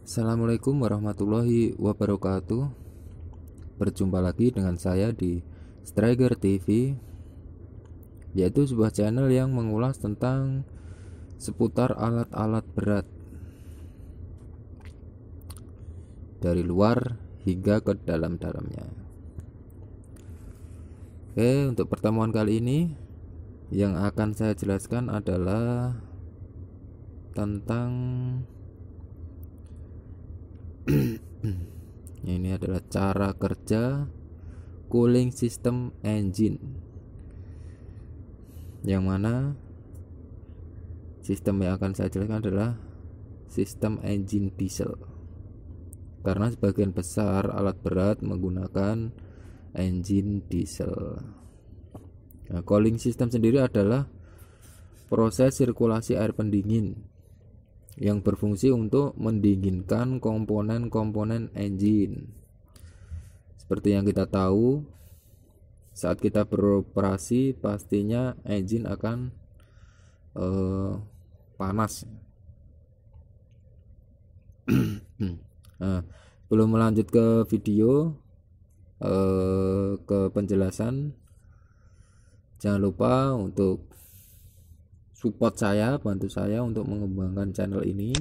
Assalamualaikum warahmatullahi wabarakatuh. Berjumpa lagi dengan saya di Striker TV, yaitu sebuah channel yang mengulas tentang seputar alat-alat berat dari luar hingga ke dalam-dalamnya. Oke, untuk pertemuan kali ini yang akan saya jelaskan adalah tentang ini adalah cara kerja cooling system engine, yang mana sistem yang akan saya jelaskan adalah sistem engine diesel, karena sebagian besar alat berat menggunakan engine diesel. Nah, cooling system sendiri adalah proses sirkulasi air pendingin yang berfungsi untuk mendinginkan komponen-komponen engine. Seperti yang kita tahu, saat kita beroperasi pastinya engine akan panas. Nah, belum melanjut ke video, ke penjelasan, jangan lupa untuk support saya, bantu saya untuk mengembangkan channel ini.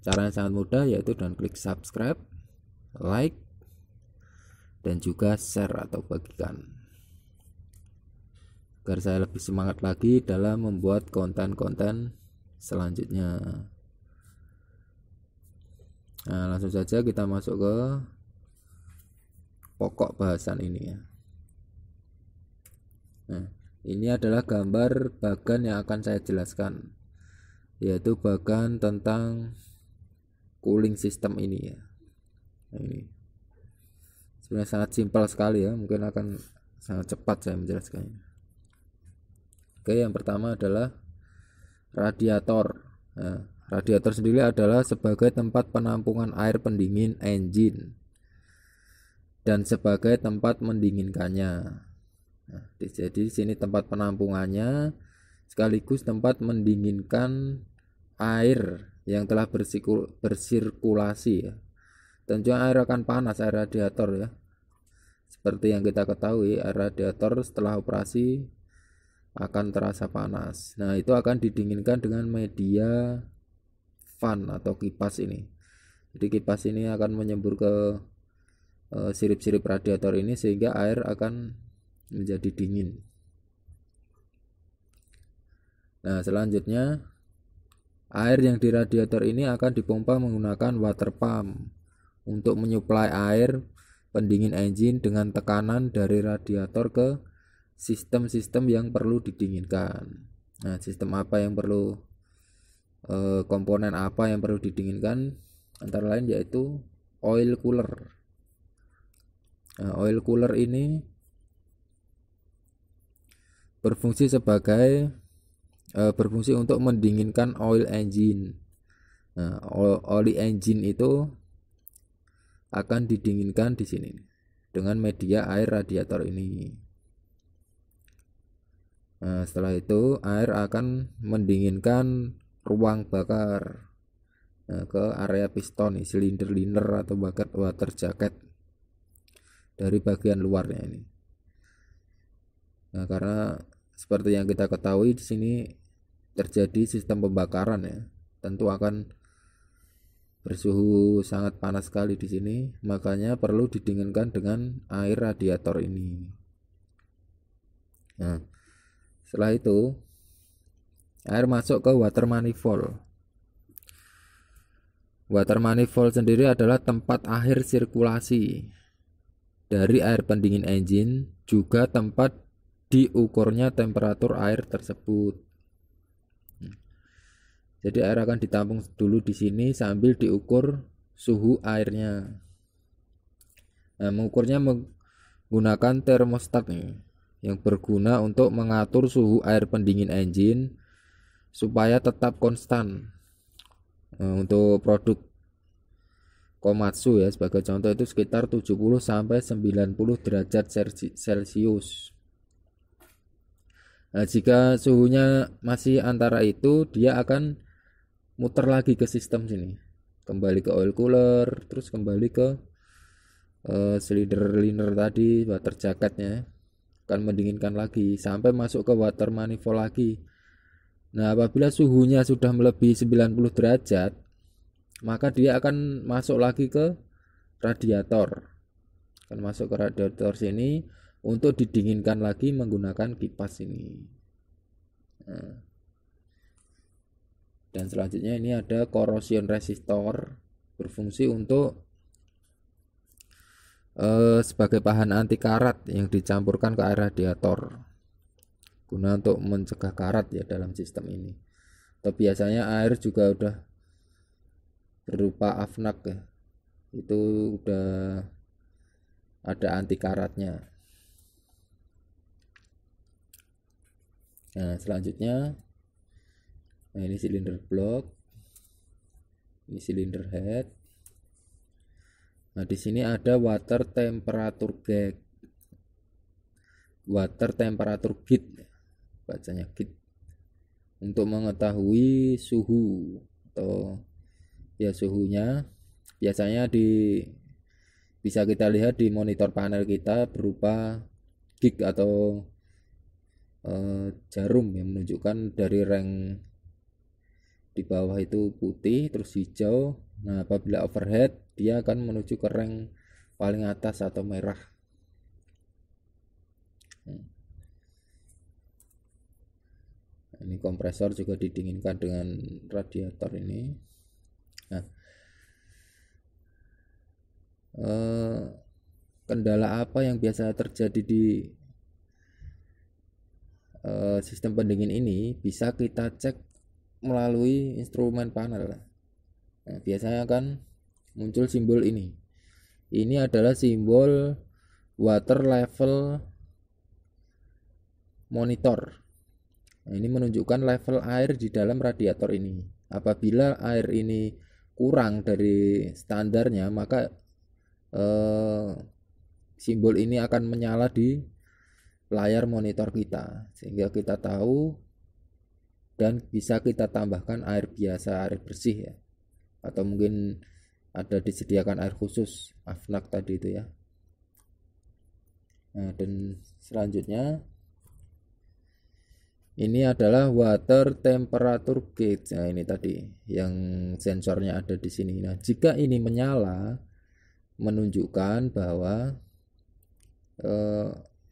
Caranya sangat mudah, yaitu dengan klik subscribe, like, dan juga share atau bagikan, agar saya lebih semangat lagi dalam membuat konten-konten selanjutnya. Nah, langsung saja kita masuk ke pokok bahasan ini ya. Nah, ini adalah gambar bagan yang akan saya jelaskan, yaitu bagan tentang cooling system ini ya. Nah, ini sebenarnya sangat simpel sekali ya, mungkin akan sangat cepat saya menjelaskannya. Oke, yang pertama adalah radiator. Nah, radiator sendiri adalah sebagai tempat penampungan air pendingin engine dan sebagai tempat mendinginkannya. Nah, jadi di sini tempat penampungannya sekaligus tempat mendinginkan air yang telah bersirkulasi ya. Tentunya air akan panas, air radiator ya. Seperti yang kita ketahui, air radiator setelah operasi akan terasa panas. Nah, itu akan didinginkan dengan media fan atau kipas ini. Jadi kipas ini akan menyembur ke sirip-sirip radiator ini sehingga air akan menjadi dingin. Nah, selanjutnya air yang di radiator ini akan dipompa menggunakan water pump untuk menyuplai air pendingin engine dengan tekanan dari radiator ke sistem-sistem yang perlu didinginkan. Nah, sistem apa yang perlu, komponen apa yang perlu didinginkan, antara lain yaitu oil cooler. Nah, oil cooler ini berfungsi untuk mendinginkan oil engine. Nah, oil engine itu akan didinginkan di sini dengan media air radiator ini. Nah, setelah itu air akan mendinginkan ruang bakar, ke area piston, silinder liner atau water jacket dari bagian luarnya ini. Nah, karena seperti yang kita ketahui di sini terjadi sistem pembakaran ya, tentu akan bersuhu sangat panas sekali di sini, makanya perlu didinginkan dengan air radiator ini. Nah, setelah itu air masuk ke water manifold. Water manifold sendiri adalah tempat akhir sirkulasi dari air pendingin engine, juga tempat diukurnya temperatur air tersebut. Jadi air akan ditampung dulu di sini sambil diukur suhu airnya. Nah, mengukurnya menggunakan termostat nih, yang berguna untuk mengatur suhu air pendingin engine supaya tetap konstan. Nah, untuk produk Komatsu ya sebagai contoh itu sekitar 70 sampai 90 derajat Celcius. Nah, jika suhunya masih antara itu, dia akan muter lagi ke sistem sini kembali ke oil cooler, terus kembali ke cylinder liner tadi, water jacketnya akan mendinginkan lagi sampai masuk ke water manifold lagi. Nah, apabila suhunya sudah melebihi 90 derajat, maka dia akan masuk lagi ke radiator. Akan masuk ke radiator sini untuk didinginkan lagi menggunakan kipas ini. Nah, dan selanjutnya ini ada corrosion resistor, berfungsi untuk sebagai bahan anti karat yang dicampurkan ke air radiator guna untuk mencegah karat ya dalam sistem ini. Atau biasanya air juga udah berupa afnak ya, itu udah ada anti karatnya. Nah, selanjutnya, nah ini silinder block, ini silinder head. Nah, di sini ada water temperature gauge, water temperature gauge, bacanya gauge, untuk mengetahui suhu atau ya suhunya. Biasanya bisa kita lihat di monitor panel kita berupa gauge atau jarum yang menunjukkan dari rank di bawah itu putih terus hijau. Nah, apabila overhead dia akan menuju ke rank paling atas atau merah. Nah, ini kompresor juga didinginkan dengan radiator ini. Nah, kendala apa yang biasa terjadi di sistem pendingin ini bisa kita cek melalui instrumen panel. Nah, biasanya akan muncul simbol ini. Ini adalah simbol water level monitor. Nah, ini menunjukkan level air di dalam radiator ini. Apabila air ini kurang dari standarnya, maka simbol ini akan menyala di layar monitor kita, sehingga kita tahu dan bisa kita tambahkan air biasa, air bersih ya, atau mungkin ada disediakan air khusus afnak tadi itu ya. Nah, dan selanjutnya ini adalah water temperature gauge. Nah, ini tadi yang sensornya ada di sini. Nah, jika ini menyala menunjukkan bahwa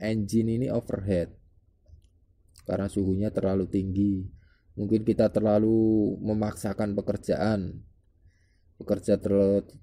engine ini overhead karena suhunya terlalu tinggi. Mungkin kita terlalu memaksakan bekerja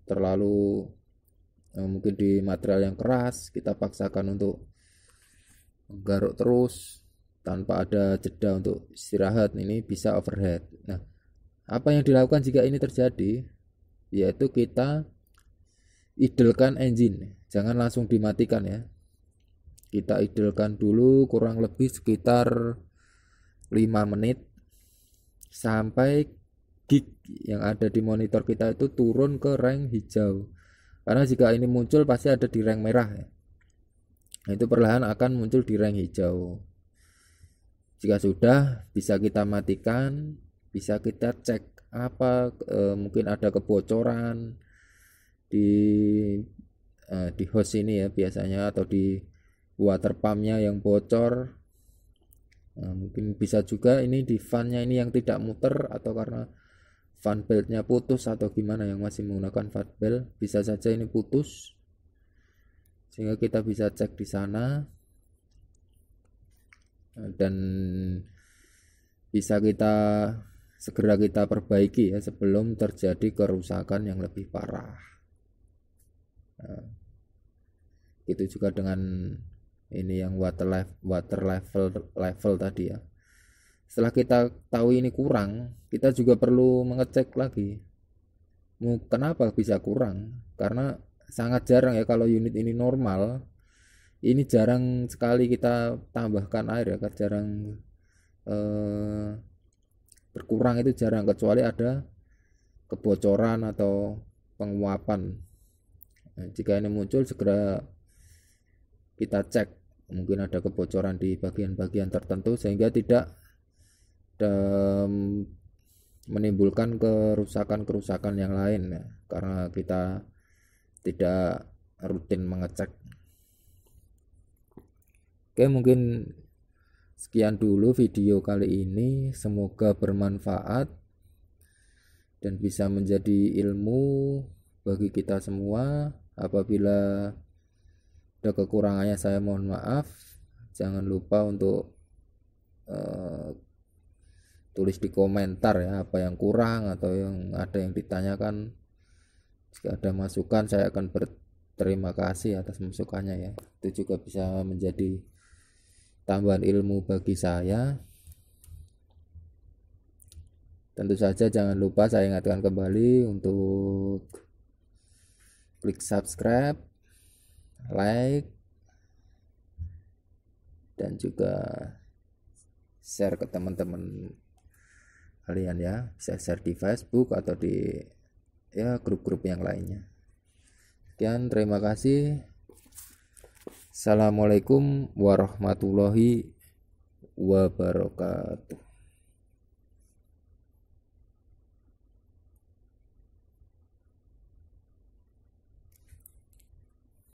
terlalu mungkin di material yang keras, kita paksakan untuk garuk terus tanpa ada jeda untuk istirahat, ini bisa overhead. Nah, apa yang dilakukan jika ini terjadi? Yaitu kita idlekan engine, jangan langsung dimatikan ya. Kita idlekan dulu kurang lebih sekitar 5 menit sampai gig yang ada di monitor kita itu turun ke rank hijau. Karena jika ini muncul pasti ada di rank merah ya. Nah, itu perlahan akan muncul di rank hijau. Jika sudah, bisa kita matikan, bisa kita cek apa mungkin ada kebocoran di hose ini ya biasanya, atau di water pumpnya yang bocor. Nah, mungkin bisa juga ini di fannya ini yang tidak muter, atau karena fan beltnya putus atau gimana, yang masih menggunakan fan belt bisa saja ini putus, sehingga kita bisa cek di sana dan bisa segera kita perbaiki ya sebelum terjadi kerusakan yang lebih parah. Nah, itu juga dengan ini yang water level tadi ya. Setelah kita tahu ini kurang, kita juga perlu mengecek lagi kenapa bisa kurang. Karena sangat jarang ya kalau unit ini normal, ini jarang sekali kita tambahkan air ya, jarang berkurang, itu jarang, kecuali ada kebocoran atau penguapan. Nah, jika ini muncul segera kita cek, mungkin ada kebocoran di bagian-bagian tertentu sehingga tidak menimbulkan kerusakan-kerusakan yang lain ya, karena kita tidak rutin mengecek. Oke, mungkin sekian dulu video kali ini, semoga bermanfaat dan bisa menjadi ilmu bagi kita semua. Apabila ada kekurangannya saya mohon maaf. Jangan lupa untuk tulis di komentar ya apa yang kurang atau yang ada yang ditanyakan. Jika ada masukan saya akan berterima kasih atas masukannya ya. Itu juga bisa menjadi tambahan ilmu bagi saya. Tentu saja jangan lupa saya ingatkan kembali untuk klik subscribe, like, dan juga share ke teman-teman kalian ya. Bisa share di Facebook atau di ya grup-grup yang lainnya. Sekian, terima kasih. Assalamualaikum warahmatullahi wabarakatuh.